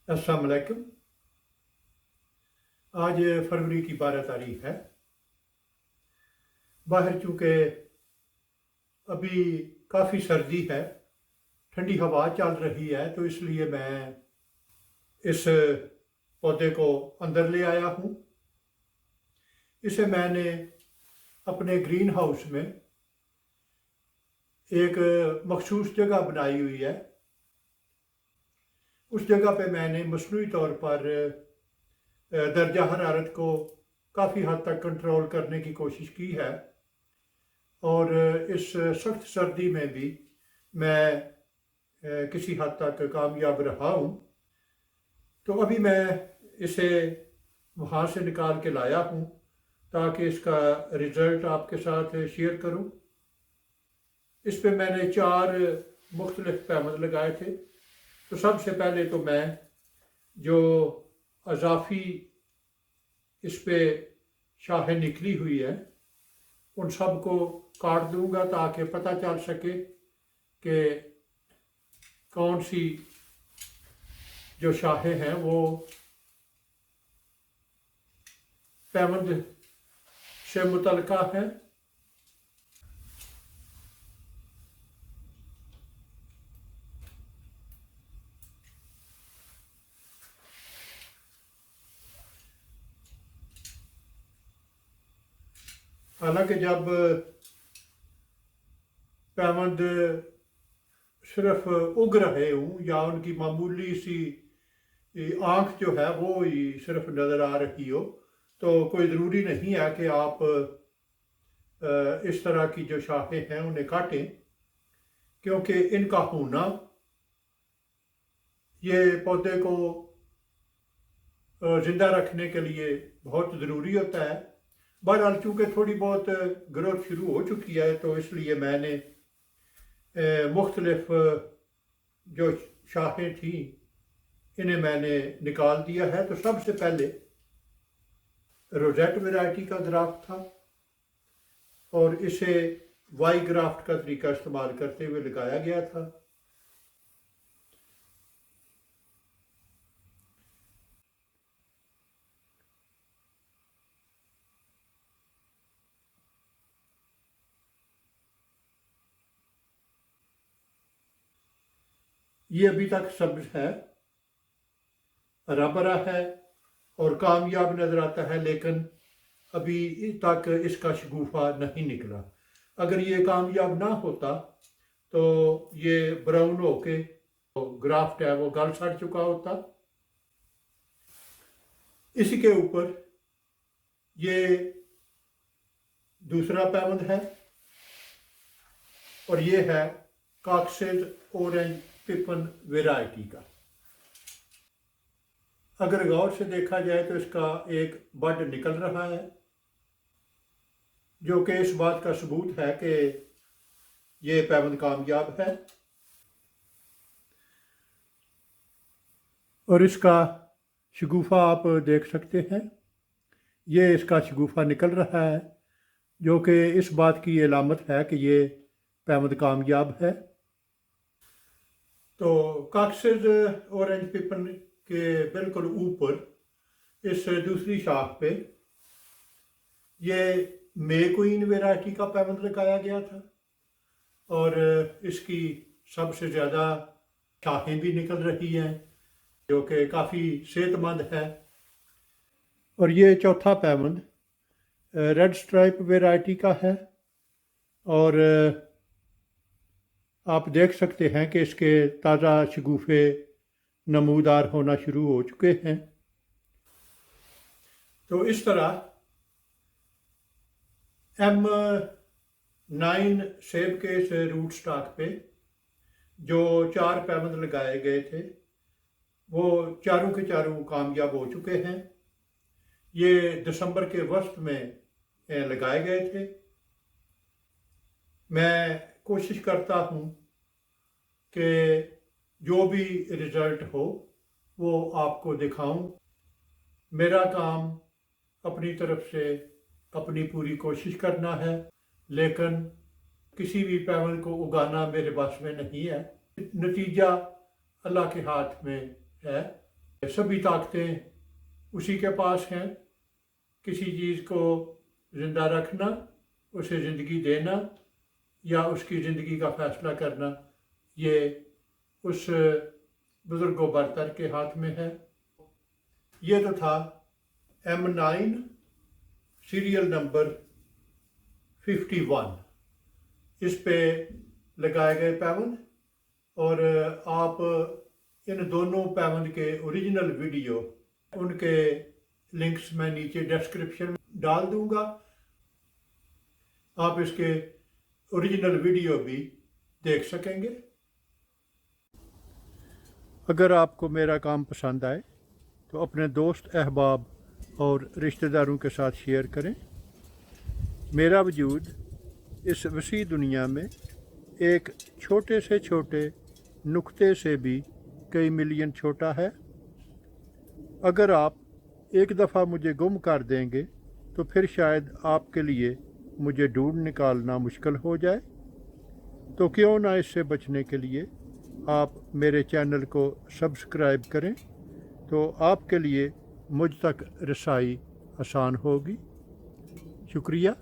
अस्सलाम वालेकुम। आज फरवरी की 12 तारीख है। बाहर चूँकि अभी काफ़ी सर्दी है, ठंडी हवा चल रही है, तो इसलिए मैं इस पौधे को अंदर ले आया हूँ। इसे मैंने अपने ग्रीन हाउस में एक मखसूस जगह बनाई हुई है। उस जगह पे मैंने मसनूई तौर पर दर्जा हरारत को काफ़ी हद तक कंट्रोल करने की कोशिश की है, और इस सख्त सर्दी में भी मैं किसी हद तक कामयाब रहा हूँ। तो अभी मैं इसे वहाँ से निकाल के लाया हूँ ताकि इसका रिज़ल्ट आपके साथ शेयर करूँ। इस पे मैंने 4 मुख्तलिफ पैमद लगाए थे। तो सबसे पहले तो मैं जो अजाफी इस पे शाखें निकली हुई है उन सब को काट दूंगा ताकि पता चल सके कि कौन सी जो शाखें हैं वो पैमद से मुतल्लिका है। हालांकि जब पैमद सिर्फ उग रहे हूँ या उनकी मामूली सी आँख जो है वो ही सिर्फ नज़र आ रही हो, तो कोई ज़रूरी नहीं है कि आप इस तरह की जो शाखें हैं उन्हें काटें, क्योंकि इनका होना ये पौधे को ज़िंदा रखने के लिए बहुत ज़रूरी होता है। बहरहाल चूँकि थोड़ी बहुत ग्रोथ शुरू हो चुकी है, तो इसलिए मैंने मुख्तलिफ जो शाखें थी इन्हें मैंने निकाल दिया है। तो सबसे पहले रोजेट वैरायटी का ग्राफ्ट था, और इसे वाई ग्राफ्ट का तरीका इस्तेमाल करते हुए लगाया गया था। ये अभी तक सब्ज है, हरा भरा है और कामयाब नज़र आता है, लेकिन अभी तक इसका शगुफा नहीं निकला। अगर ये कामयाब ना होता तो ये ब्राउन होके ग्राफ्ट है वो गल सड़ चुका होता। इसी के ऊपर ये दूसरा पैमद है, और ये है कॉक्सेज ऑरेंज पिपन वैरायटी का। अगर गौर से देखा जाए तो इसका एक बड निकल रहा है, जो कि इस बात का सबूत है कि ये पैमद कामयाब है। और इसका शगुफा आप देख सकते हैं, ये इसका शगुफा निकल रहा है, जो कि इस बात की अलामत है कि ये पैमद कामयाब है। तो कॉक्सेज ऑरेंज पिपन के बिल्कुल ऊपर इस दूसरी शाख पे ये मे क्वीन वैरायटी का पैमद लगाया गया था, और इसकी सबसे ज़्यादा शाखें भी निकल रही हैं, जो कि काफ़ी सेहतमंद है। और ये चौथा पैमद रेड स्ट्राइप वैरायटी का है, और आप देख सकते हैं कि इसके ताज़ा शगुफे नमूदार होना शुरू हो चुके हैं। तो इस तरह M9 सेब के इस रूट स्टॉक पे जो 4 पैमद लगाए गए थे वो चारों के चारों कामयाब हो चुके हैं। ये दिसंबर के वस्त में लगाए गए थे। मैं कोशिश करता हूँ कि जो भी रिज़ल्ट हो वो आपको दिखाऊं। मेरा काम अपनी तरफ से अपनी पूरी कोशिश करना है, लेकिन किसी भी पैमल को उगाना मेरे बस में नहीं है। नतीजा अल्लाह के हाथ में है। सभी ताकतें उसी के पास हैं। किसी चीज़ को ज़िंदा रखना, उसे ज़िंदगी देना या उसकी ज़िंदगी का फ़ैसला करना, ये उस बुज़ुर्ग बरतर के हाथ में है। ये तो था M9 सीरियल नंबर 51। इस पे लगाए गए पैबंद, और आप इन दोनों पैबंद के ओरिजिनल वीडियो, उनके लिंक्स मैं नीचे डिस्क्रिप्शन में डाल दूंगा। आप इसके ओरिजिनल वीडियो भी देख सकेंगे। अगर आपको मेरा काम पसंद आए तो अपने दोस्त, अहबाब और रिश्तेदारों के साथ शेयर करें। मेरा वजूद इस वसी दुनिया में एक छोटे से छोटे नुक्ते से भी कई मिलियन छोटा है। अगर आप एक दफ़ा मुझे गुम कर देंगे तो फिर शायद आपके लिए मुझे ढूंढ निकालना मुश्किल हो जाए। तो क्यों ना इससे बचने के लिए आप मेरे चैनल को सब्सक्राइब करें, तो आपके लिए मुझ तक रसाई आसान होगी। शुक्रिया।